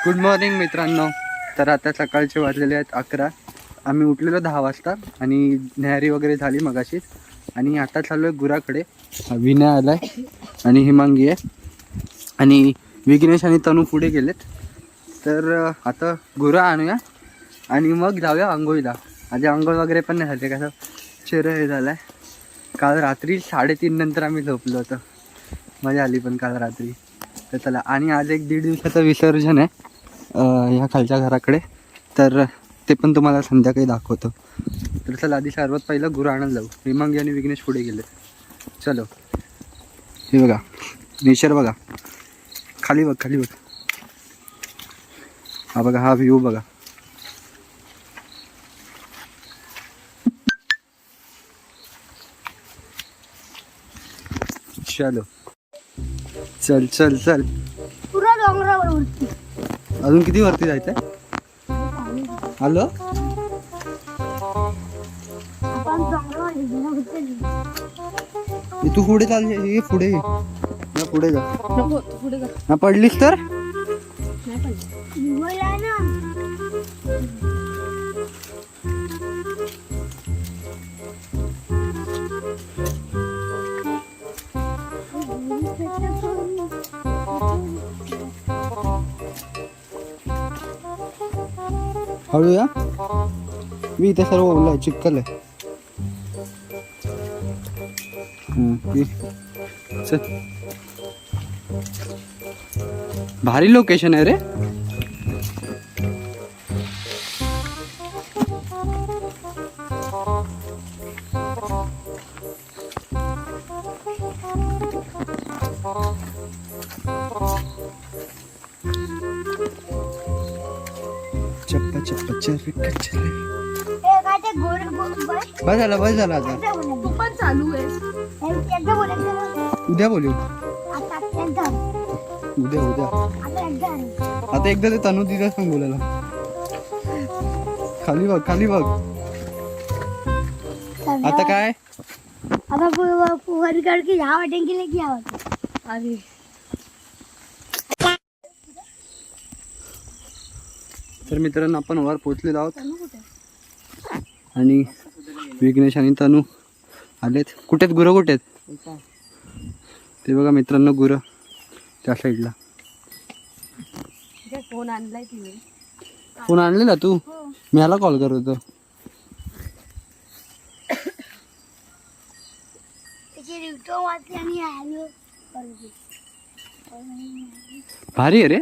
Good morning मित्रांनो. तर आता सकाळचे वाजलेले आहेत 11. आम्ही उठलेलो 10 वाजता आणि न्याहारी वगैरे झाली मगाशीच. आणि आता चाललो आहे गुराकडे. विनय आला आहे आणि हिमांगी आहे आणि विघ्नेश आणि तनू पुढे गेलेत. तर आता गुरा आणूया आणि मग जाऊया आंघोळीला. आधी आंघोळ वगैरे पण नाही झाले, कसं चेहरा हे झाला आहे. काल रात्री 3:30 नंतर आम्ही झोपलो होतो. मजा आली पण काल रात्री. तर चला, आणि आज एक 1.5 दिवसाचं विसर्जन आहे ह्या खालच्या घराकडे. तर ते पण तुम्हाला संध्याकाळी दाखवतो. तर चला, आधी सर्वात पहिलं गुरं आणायला जाऊ. हिमांगी आणि विघ्नेश पुढे गेले. चलो. हे बघा नेचर, बघा खाली बघ, खाली बघ. हा बघा, हा व्ह्यू बघा. चलो, चल चल चल. पुरा डोंगरावर वरती. अजून किती वरती जायचंय? आलो. आपण डोंगरावर गेलो तू पुढे चाल, ये पुढे ये. ना पुढे जा. नको, तू पुढे जा. ना पडलीस तर नाही पडली. मोबाईल आहे ना. हळू या. मी इथे सर्व ओलं आहे, चिखल आहे. चल. भारी लोकेशन आहे रे. चप्पा चप्पा चल चले. ए काय ते गोर बस झाला आता. तू पण चालू आहे. एकदा बोलायचं. उद्या बोलू. आता एकदा. उद्या आता एकदा. आता एकदा ते तनू दिला सांग बोलायला. खाली बघ, खाली बघ. आता काय? आता वर काढ की ह्या वाटेन गेले की ह्या वाटेन. अरे तर मित्रांनो, आपण वर पोहोचलेलो आहोत आणि विघ्नेश आणि तनू आलेत. कुठेत गुरं, कुठेत ते बघा मित्रांनो. गुरं त्या साईडला. फोन आणलाय तिने. फोन आणलेला तू? मी ह्याला कॉल करत होतो. भारी आहे रे.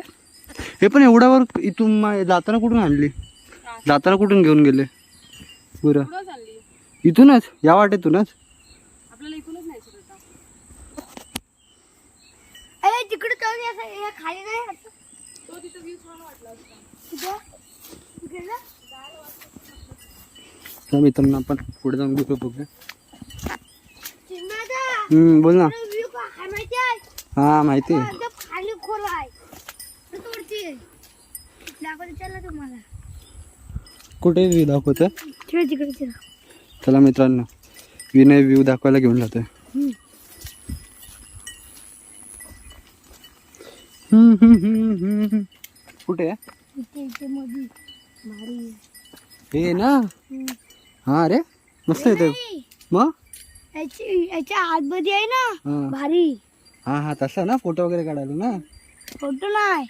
हे पण एवढ्यावर इथून जाताना कुठून आणली? जाताना कुठून घेऊन गेले गुरं? इथूनच, या वाटेतूनच. आपल्याला इकडूनच नाही तिकडे खाली नाही. तो तिथं व्ह्यू छान वाटला असता. तर मित्रांनो, आपण पुढे जाऊन गुरं बघूया. बोल ना. हा माहिती आहे. खाली खोल आहे. तुम्हाला कुठे व्ह्यू दाखवतं? तिकडे. चला मित्रांनो, विनय व्ह्यू दाखवायला घेऊन जातोय. कुठे आहे? हे ना. हा रे, मस्त येते मग. याच्या आतमध्ये आहे ना, हा भारी. हा हा, तसा ना, फोटो वगैरे काढायला ना. फोटो नाही,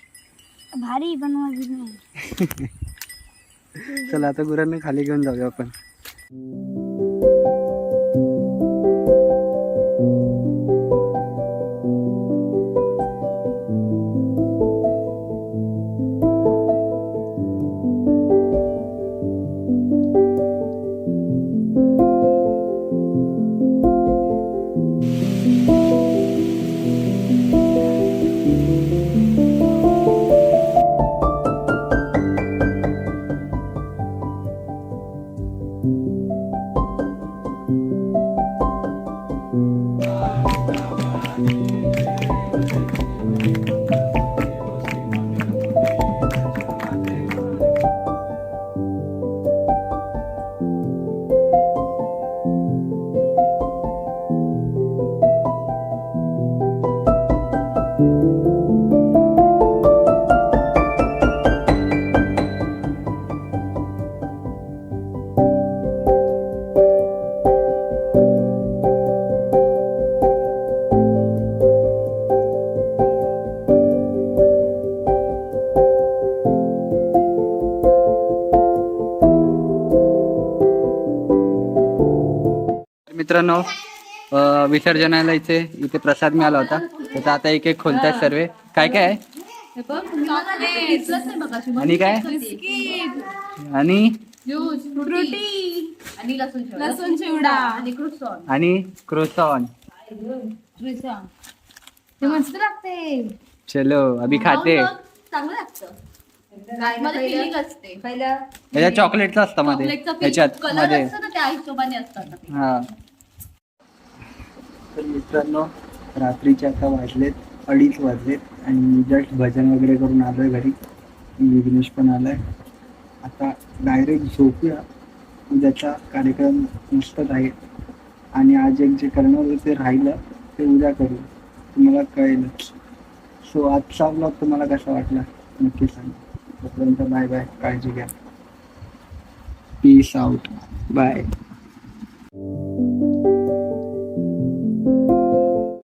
भारी बनवायची नाही. चला, आता गुरांना खाली घेऊन जाऊया आपण. मित्रांनो विसर्जनाला इथे प्रसाद मिळाला होता. त्याचा आता एक एक खोलतात सर्व. काय काय आहे आणि काय आणि लसूण चिवडा आणि क्रोसॉन. ते मस्त लागते. चलो अभी खाते. चांगलं लागतं. याच्यात चॉकलेटचं असतं मध्ये याच्यात मध्ये. हा तर मित्रांनो रात्रीचे आता वाजलेत 2:30 वाजलेत आणि जस्ट भजन वगैरे करून आलोय घरी. विघ्नेश पण आलाय. आता डायरेक्ट झोपूया. उद्याचा कार्यक्रम मस्तच आहे आणि आज एक जे करणार होतं ते राहिलं ते उद्या करू. तुम्हाला कळेलच. सो आजचा ब्लॉग तुम्हाला कसा वाटला नक्की सांगा. तोपर्यंत बाय बाय. काळजी घ्या. Peace out. बाय.